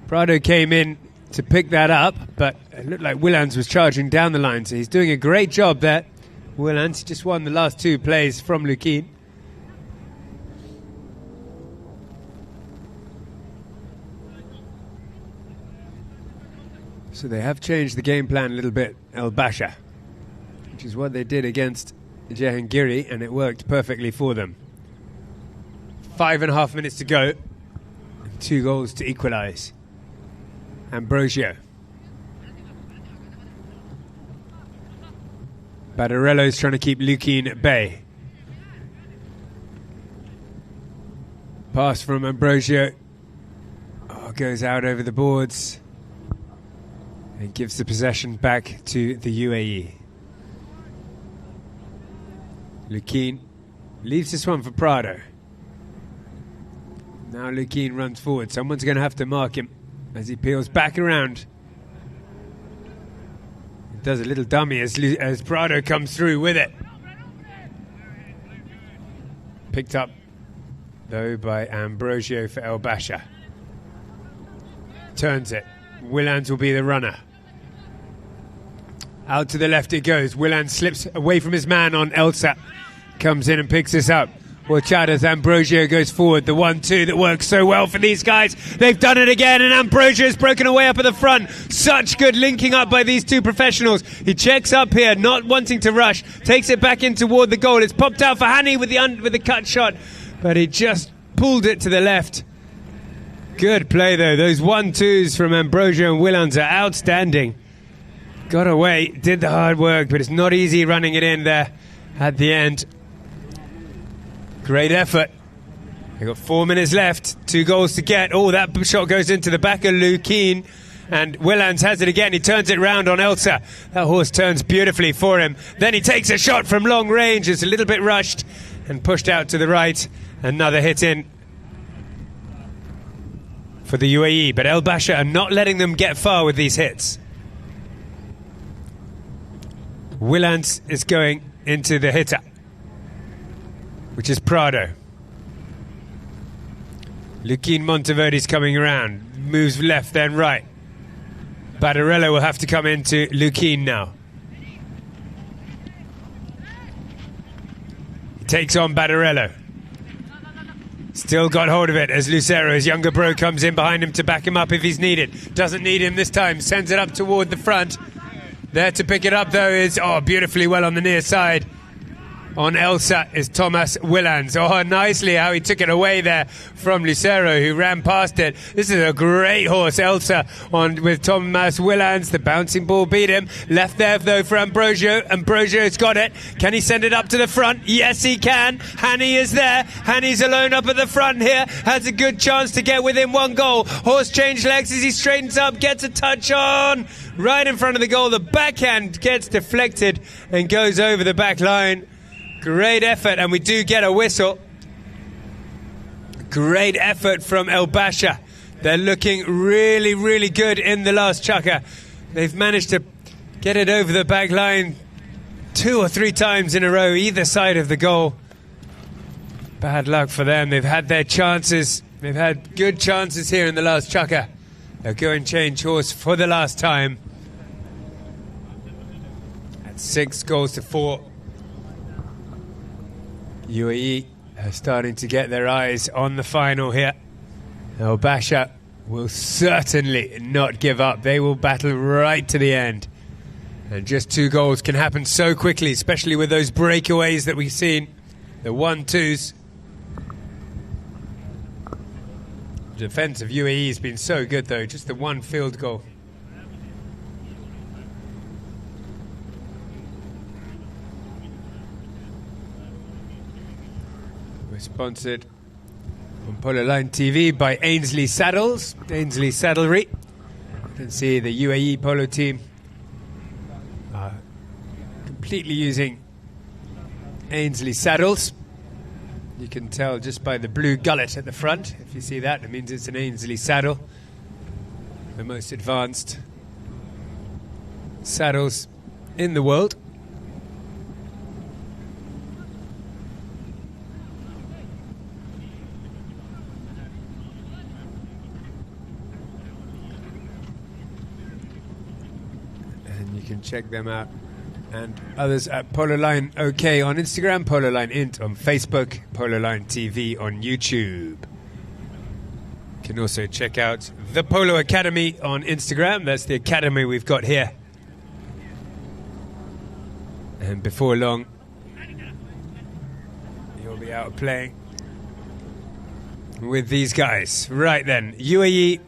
Prado came in to pick that up, but it looked like Willans was charging down the line, so he's doing a great job there. Willans just won the last 2 plays from Luquin. So they have changed the game plan a little bit, El Basha, which is what they did against Jehangiri, and it worked perfectly for them. 5.5 minutes to go, and 2 goals to equalise. Ambrosio. Badarello's trying to keep Luquin at bay. Pass from Ambrosio. Oh, goes out over the boards. And gives the possession back to the UAE. Luquin leaves this one for Prado. Now Luquin runs forward. Someone's going to have to mark him as he peels back around. He does a little dummy as Prado comes through with it. Picked up, though, by Ambrosio for El Basha. Turns it. Willans will be the runner. Out to the left it goes. Willans slips away from his man on Elsa. Comes in and picks this up. Horchadas, Ambrosio goes forward. The 1-2 that works so well for these guys. They've done it again, and Ambrosio's broken away up at the front. Such good linking up by these 2 professionals. He checks up here, not wanting to rush. Takes it back in toward the goal. It's popped out for Hani with the cut shot, but he just pulled it to the left. Good play, though. Those 1-2s from Ambrosio and Willans are outstanding. got away, did the hard work, but it's not easy running it in there at the end. Great effort. They've got 4 minutes left, 2 goals to get. Oh, that shot goes into the back of Lukien, and Willans has it again. He turns it round on Elsa. That horse turns beautifully for him. Then he takes a shot from long range. It's a little bit rushed and pushed out to the right. Another hit in for the UAE, but El Basha are not letting them get far with these hits. Willans is going into the hitter, which is Prado. Lukien Monteverdi's coming around, moves left then right. Badarello will have to come into Lukien now. He takes on Badarello. Still got hold of it as Lucero, his younger bro, comes in behind him to back him up if he's needed. Doesn't need him this time, sends it up toward the front. There to pick it up though is, beautifully well on the near side. On Elsa is Thomas Willans. Oh, nicely how he took it away there from Lucero, who ran past it. This is a great horse, Elsa, with Thomas Willans. The bouncing ball beat him. Left there, though, for Ambrosio. Ambrosio's got it. Can he send it up to the front? Yes, he can. Hanny is there. Hanny's alone up at the front here. Has a good chance to get within 1 goal. Horse change legs as he straightens up, gets a touch on. Right in front of the goal. The backhand gets deflected and goes over the back line. Great effort, and we do get a whistle. Great effort from El Basha. They're looking really, really good in the last chukker. They've managed to get it over the back line 2 or 3 times in a row, either side of the goal. Bad luck for them. They've had their chances. They've had good chances here in the last chukker. They'll go and change horse for the last time. At 6 goals to 4. UAE are starting to get their eyes on the final here. El Basha will certainly not give up. They will battle right to the end. And just 2 goals can happen so quickly, especially with those breakaways that we've seen. The 1-2s. The defense of UAE has been so good, though. Just the 1 field goal. We're sponsored on Polo Line TV by Ainsley Saddles, Ainsley Saddlery. You can see the UAE polo team completely using Ainsley saddles. You can tell just by the blue gullet at the front. If you see that, it means it's an Ainsley saddle. The most advanced saddles in the world. You can check them out and others at Polo Line OK on Instagram, Polo Line Int on Facebook, Polo Line TV on YouTube. You can also check out the Polo Academy on Instagram. That's the academy we've got here. And before long, you'll be out playing with these guys. Right then, UAE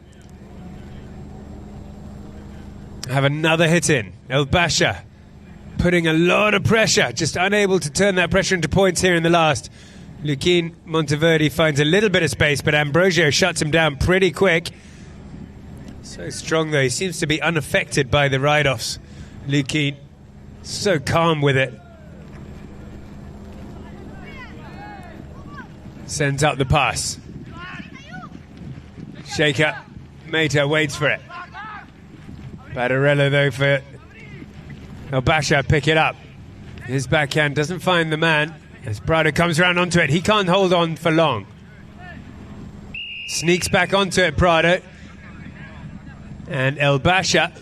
have another hit in. El Basha putting a lot of pressure, just unable to turn that pressure into points here in the last. Lukien Monteverdi finds a little bit of space, but Ambrosio shuts him down pretty quick. So strong, though. He seems to be unaffected by the ride-offs. Lukien, so calm with it. Sends up the pass. Shaker. Mata waits for it. Badarello, though, for El Basha, pick it up. His backhand doesn't find the man as Prado comes around onto it. He can't hold on for long. Sneaks back onto it, Prado. And El Basha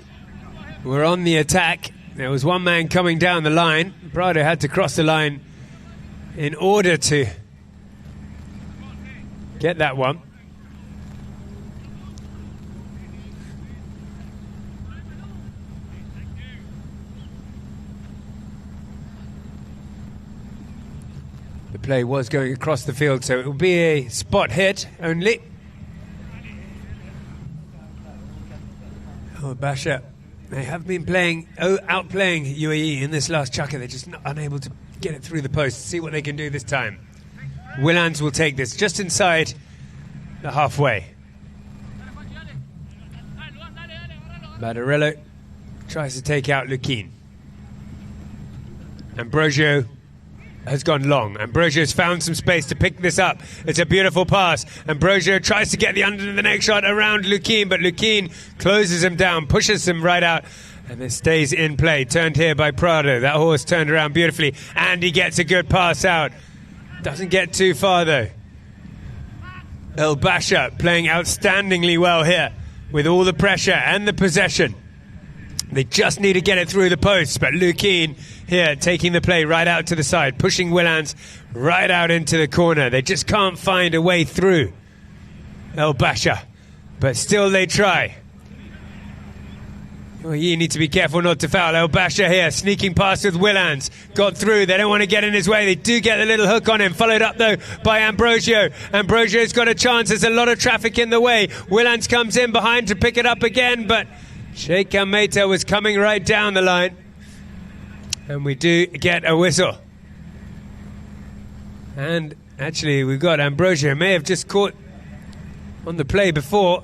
were on the attack. There was one man coming down the line. Prado had to cross the line in order to get that one. The play was going across the field, so it will be a spot hit only. El Basha They have been outplaying UAE in this last chukker. They're just not unable to get it through the post. See what they can do this time. Willans will take this just inside the halfway. Badarello tries to take out Lukin. Ambrosio has gone long. Ambrosio's found some space to pick this up. It's a beautiful pass. Ambrosio tries to get the under the neck shot around Lukin, but Lukin closes him down, pushes him right out, and it stays in play. Turned here by Prado. That horse turned around beautifully, and he gets a good pass out. Doesn't get too far, though. El Basha playing outstandingly well here with all the pressure and the possession. They just need to get it through the posts, but Lukin here taking the play right out to the side, pushing Willans right out into the corner. They just can't find a way through El Basha, but still they try. Well, you need to be careful not to foul. El Basha here, sneaking past with Willans. Got through. They don't want to get in his way. They do get a little hook on him. Followed up, though, by Ambrosio. Ambrosio's got a chance. There's a lot of traffic in the way. Willans comes in behind to pick it up again, but Sheikh Almeida was coming right down the line. And we do get a whistle. And actually, we've got Ambrosio. May have just caught on the play before.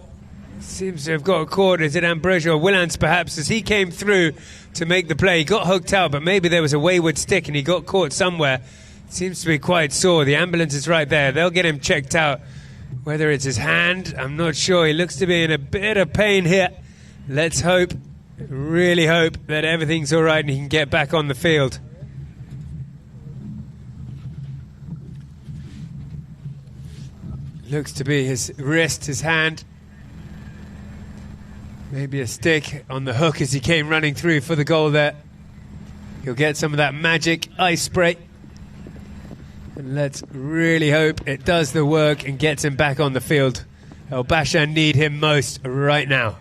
Seems to have got caught. Is it Ambrosio or Willans, perhaps, as he came through to make the play? He got hooked out, but maybe there was a wayward stick and he got caught somewhere. Seems to be quite sore. The ambulance is right there. They'll get him checked out. Whether it's his hand, I'm not sure. He looks to be in a bit of pain here. Let's hope, really hope, that everything's all right and he can get back on the field. Looks to be his wrist, his hand. Maybe a stick on the hook as he came running through for the goal there. He'll get some of that magic ice spray. And let's really hope it does the work and gets him back on the field. El Basha need him most right now.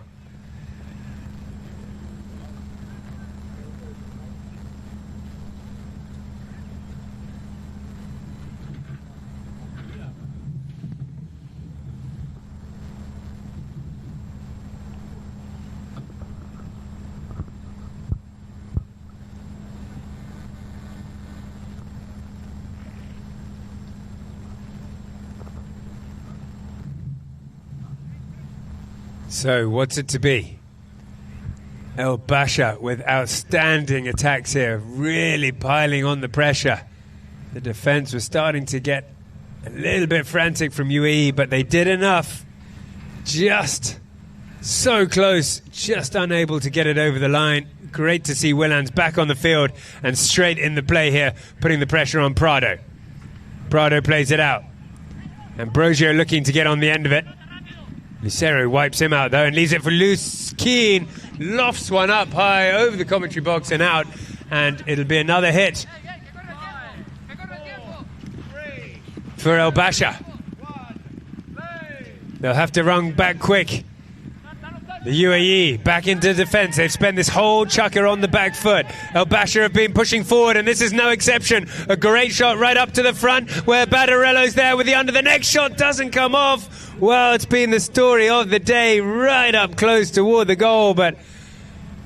So, what's it to be? El Basha with outstanding attacks here, really piling on the pressure. The defense was starting to get a little bit frantic from UAE, but they did enough. Just so close, just unable to get it over the line. Great to see Willans back on the field and straight in the play here, putting the pressure on Prado. Prado plays it out. Ambrosio looking to get on the end of it. Lucero wipes him out, though, and leaves it for Lukin. Lofts one up high over the commentary box and out, and it'll be another hit for El Basha. They'll have to run back quick. The UAE back into defense. They've spent this whole chukker on the back foot. El Basha have been pushing forward, and this is no exception. A great shot right up to the front where Badarello's there with the under. The next shot doesn't come off. Well, it's been the story of the day, right up close toward the goal, but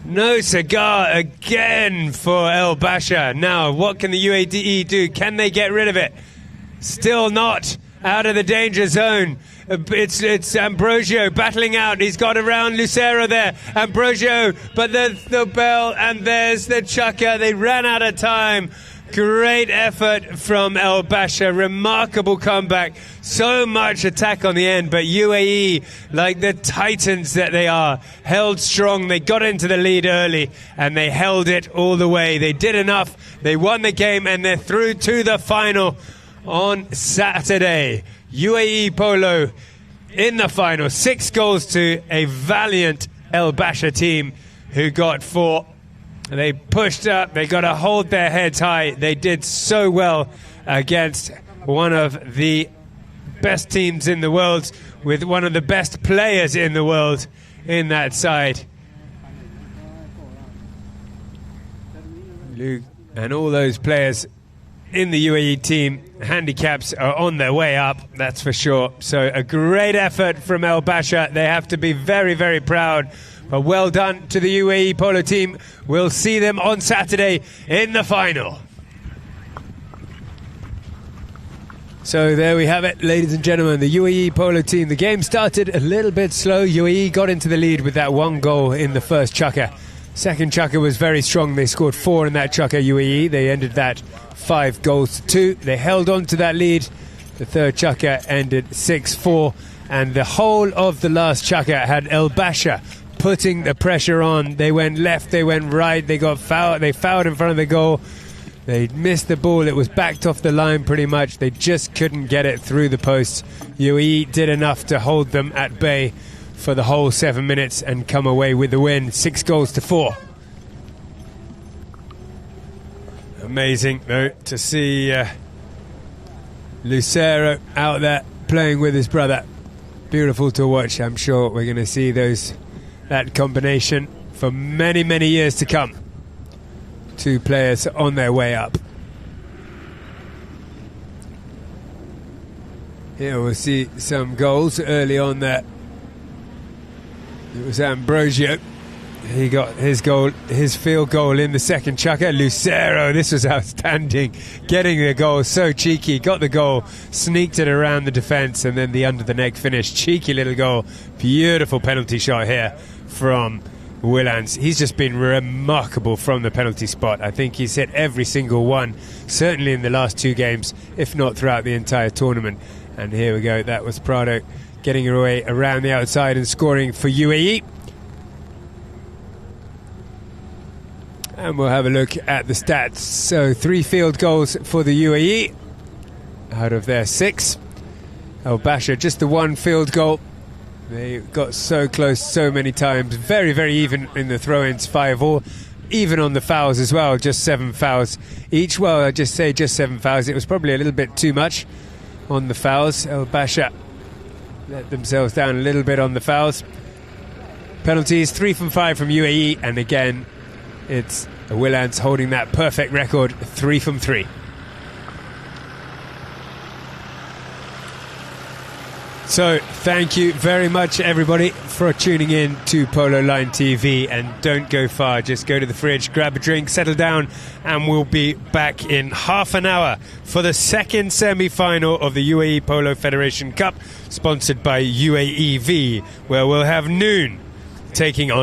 no cigar again for El Basha. Now, what can the UAE do? Can they get rid of it? Still not out of the danger zone. It's Ambrosio battling out. He's got around Lucero there. Ambrosio, but the bell, and there's the chukker. They ran out of time. Great effort from El Basha. Remarkable comeback. So much attack on the end, but UAE, like the titans that they are, held strong. They got into the lead early, and they held it all the way. They did enough. They won the game, and they're through to the final on Saturday. UAE Polo in the final. 6 goals to a valiant El Basha team who got 4. They pushed up. They got to hold their heads high. They did so well against one of the best teams in the world with one of the best players in the world in that side. Luke and all those players in the UAE team, handicaps are on their way up, that's for sure. So a great effort from El Basha. They have to be very, very proud But well done to the UAE Polo team. We'll see them on Saturday in the final. So there we have it, ladies and gentlemen, the UAE Polo team. The game started a little bit slow. UAE got into the lead with that 1 goal in the first chukker. Second chukker was very strong. They scored 4 in that chukker, UAE. They ended that 5 goals to 2. They held on to that lead. The third chukker ended 6-4. And the whole of the last chukker had El Basha putting the pressure on. They went left, they went right, they got fouled. They fouled in front of the goal. They missed the ball. It was backed off the line pretty much. They just couldn't get it through the posts. UAE did enough to hold them at bay for the whole 7 minutes and come away with the win, 6 goals to 4. Amazing, though, to see Lucero out there playing with his brother. Beautiful to watch. I'm sure we're going to see that combination for many, many years to come. 2 players on their way up. Here we'll see some goals early on there. It was Ambrosio. He got his goal, his field goal in the second chukker. Lucero, this was outstanding. Getting the goal, so cheeky. Got the goal, sneaked it around the defence, and then the under the neck finish. Cheeky little goal. Beautiful penalty shot here from Willans. He's just been remarkable from the penalty spot. I think he's hit every single one, certainly in the last 2 games, if not throughout the entire tournament. And here we go. That was Prado getting her away around the outside and scoring for UAE. And we'll have a look at the stats. So 3 field goals for the UAE out of their 6. El Basha just the 1 field goal. They got so close so many times. Very, very even in the throw-ins, 5-all. Even on the fouls as well, just 7 fouls each. Well, I just say just 7 fouls. It was probably a little bit too much on the fouls. El Basha let themselves down a little bit on the fouls. Penalties, 3 from 5 from UAE. And again, it's Willans holding that perfect record, 3 from 3. So thank you very much everybody for tuning in to Polo Line TV, and don't go far, just go to the fridge, grab a drink, settle down, and we'll be back in half an hour for the second semi-final of the UAE Polo Federation Cup, sponsored by UAEV, where we'll have Noon taking on